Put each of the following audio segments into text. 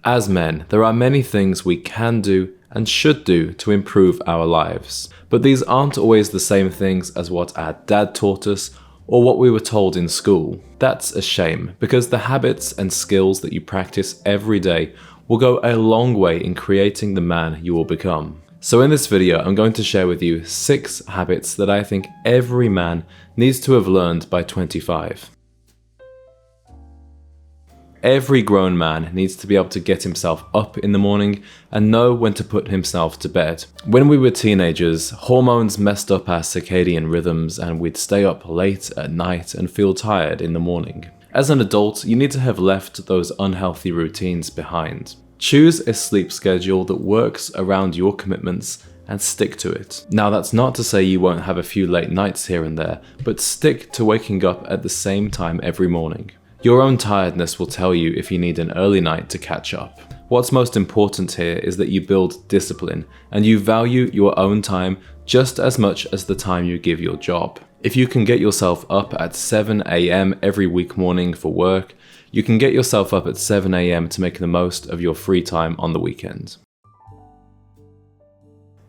As men, there are many things we can do and should do to improve our lives. But these aren't always the same things as what our dad taught us or what we were told in school. That's a shame, because the habits and skills that you practice every day will go a long way in creating the man you will become. So in this video, I'm going to share with you 6 habits that I think every man needs to have learned by 25. Every grown man needs to be able to get himself up in the morning and know when to put himself to bed. When we were teenagers, hormones messed up our circadian rhythms and we'd stay up late at night and feel tired in the morning. As an adult, you need to have left those unhealthy routines behind. Choose a sleep schedule that works around your commitments and stick to it. Now, that's not to say you won't have a few late nights here and there, but stick to waking up at the same time every morning. Your own tiredness will tell you if you need an early night to catch up. What's most important here is that you build discipline and you value your own time just as much as the time you give your job. If you can get yourself up at 7 AM every week morning for work, you can get yourself up at 7 AM to make the most of your free time on the weekend.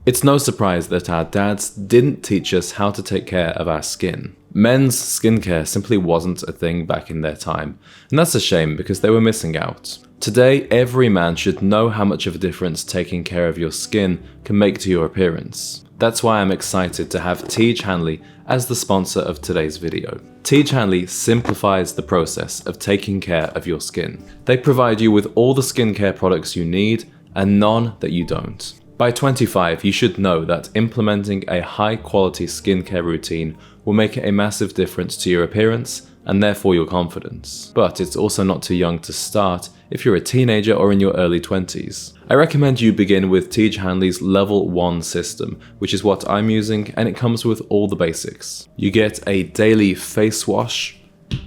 It's no surprise that our dads didn't teach us how to take care of our skin. Men's skincare simply wasn't a thing back in their time, and that's a shame because they were missing out. Today, every man should know how much of a difference taking care of your skin can make to your appearance. That's why I'm excited to have Tej Hanley as the sponsor of today's video. Tej Hanley simplifies the process of taking care of your skin. They provide you with all the skincare products you need and none that you don't. By 25, you should know that implementing a high-quality skincare routine will make a massive difference to your appearance and therefore your confidence. But it's also not too young to start if you're a teenager or in your early 20s. I recommend you begin with Tej Hanley's Level 1 system, which is what I'm using, and it comes with all the basics. You get a daily face wash,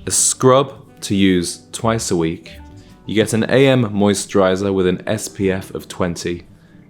a scrub to use twice a week, you get an AM moisturizer with an SPF of 20,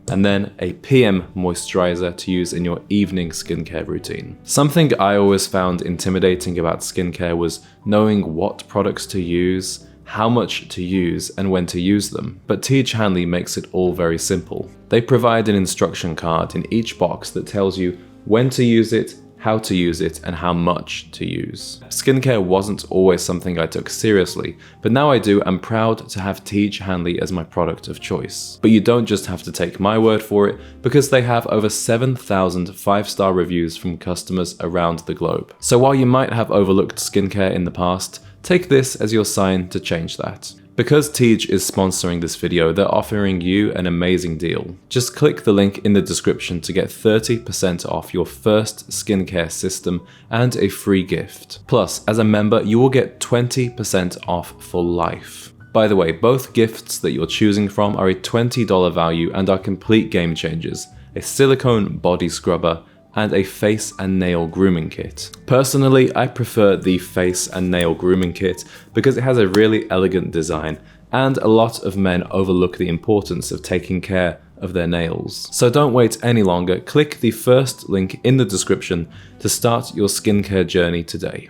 and then a PM moisturizer to use in your evening skincare routine. Something I always found intimidating about skincare was knowing what products to use, how much to use, and when to use them. But Tej Hanley makes it all very simple. They provide an instruction card in each box that tells you when to use it, how to use it, and how much to use. Skincare wasn't always something I took seriously, but now I do. I'm proud to have Tej Hanley as my product of choice. But you don't just have to take my word for it, because they have over 7,000 5-star reviews from customers around the globe. So while you might have overlooked skincare in the past, take this as your sign to change that. Because Tej is sponsoring this video, they're offering you an amazing deal. Just click the link in the description to get 30% off your first skincare system and a free gift. Plus, as a member, you will get 20% off for life. By the way, both gifts that you're choosing from are a $20 value and are complete game changers: a silicone body scrubber and a face and nail grooming kit. Personally, I prefer the face and nail grooming kit because it has a really elegant design, and a lot of men overlook the importance of taking care of their nails. So don't wait any longer, click the first link in the description to start your skincare journey today.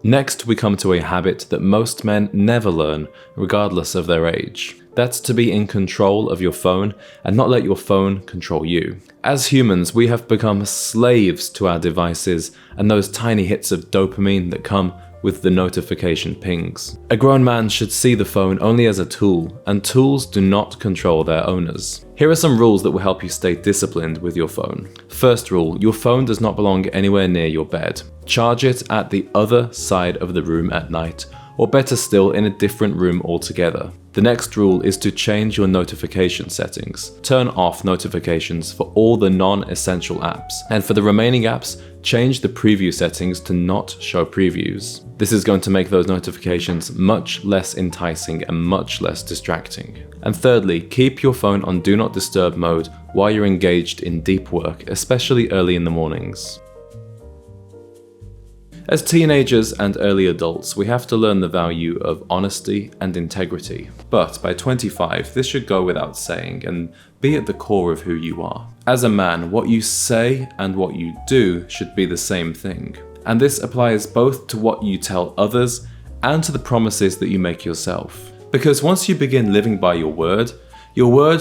Next, we come to a habit that most men never learn, regardless of their age. That's to be in control of your phone and not let your phone control you. As humans, we have become slaves to our devices and those tiny hits of dopamine that come with the notification pings. A grown man should see the phone only as a tool, and tools do not control their owners. Here are some rules that will help you stay disciplined with your phone. First rule, your phone does not belong anywhere near your bed. Charge it at the other side of the room at night, or better still, in a different room altogether. The next rule is to change your notification settings. Turn off notifications for all the non-essential apps, and for the remaining apps, change the preview settings to not show previews. This is going to make those notifications much less enticing and much less distracting. And thirdly, keep your phone on Do Not Disturb mode while you're engaged in deep work, especially early in the mornings. As teenagers and early adults, we have to learn the value of honesty and integrity. But by 25, this should go without saying and be at the core of who you are. As a man, what you say and what you do should be the same thing. And this applies both to what you tell others and to the promises that you make yourself. Because once you begin living by your word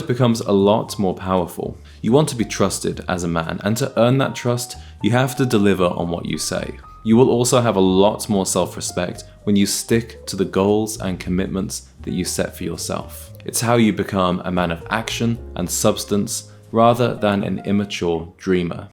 becomes a lot more powerful. You want to be trusted as a man, and to earn that trust, you have to deliver on what you say. You will also have a lot more self-respect when you stick to the goals and commitments that you set for yourself. It's how you become a man of action and substance rather than an immature dreamer.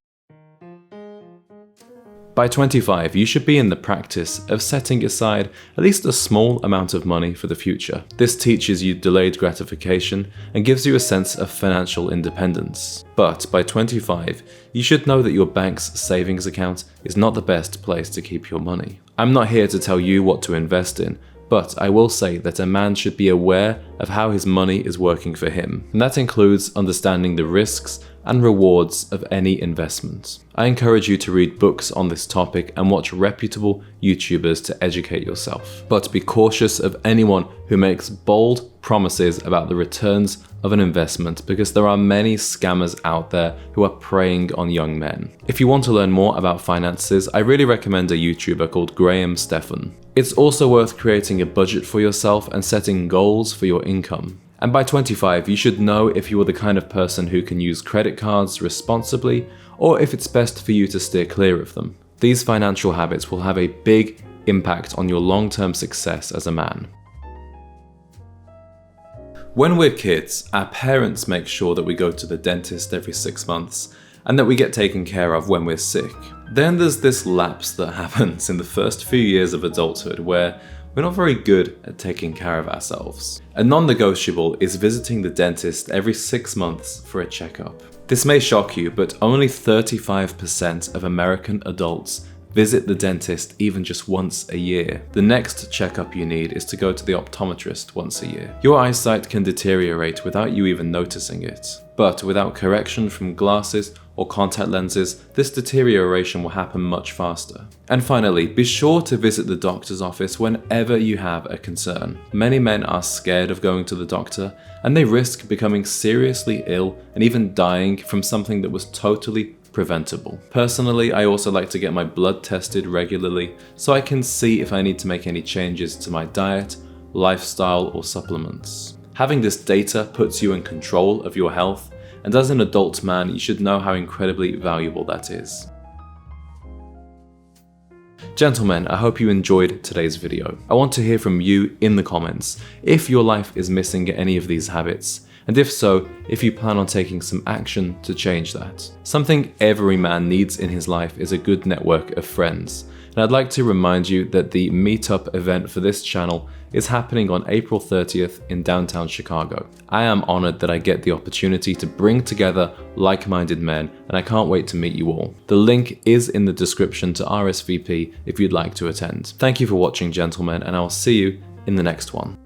By 25, you should be in the practice of setting aside at least a small amount of money for the future. This teaches you delayed gratification and gives you a sense of financial independence. But by 25, you should know that your bank's savings account is not the best place to keep your money. I'm not here to tell you what to invest in, but I will say that a man should be aware of how his money is working for him, and that includes understanding the risks and rewards of any investment. I encourage you to read books on this topic and watch reputable YouTubers to educate yourself. But be cautious of anyone who makes bold promises about the returns of an investment, because there are many scammers out there who are preying on young men. If you want to learn more about finances, I really recommend a YouTuber called Graham Stephan. It's also worth creating a budget for yourself and setting goals for your income. And by 25, you should know if you are the kind of person who can use credit cards responsibly, or if it's best for you to steer clear of them. These financial habits will have a big impact on your long-term success as a man. When we're kids, our parents make sure that we go to the dentist every 6 months, and that we get taken care of when we're sick. Then there's this lapse that happens in the first few years of adulthood where we're not very good at taking care of ourselves. A non-negotiable is visiting the dentist every 6 months for a checkup. This may shock you, but only 35% of American adults visit the dentist even just once a year. The next checkup you need is to go to the optometrist once a year. Your eyesight can deteriorate without you even noticing it. But without correction from glasses or contact lenses, this deterioration will happen much faster. And finally, be sure to visit the doctor's office whenever you have a concern. Many men are scared of going to the doctor, and they risk becoming seriously ill and even dying from something that was totally preventable. Personally, I also like to get my blood tested regularly so I can see if I need to make any changes to my diet, lifestyle, or supplements. Having this data puts you in control of your health, and as an adult man, you should know how incredibly valuable that is. Gentlemen, I hope you enjoyed today's video. I want to hear from you in the comments if your life is missing any of these habits, and if so, if you plan on taking some action to change that. Something every man needs in his life is a good network of friends, and I'd like to remind you that the meetup event for this channel is happening on April 30th in downtown Chicago. I am honored that I get the opportunity to bring together like-minded men, and I can't wait to meet you all. The link is in the description to RSVP if you'd like to attend. Thank you for watching, gentlemen, and I'll see you in the next one.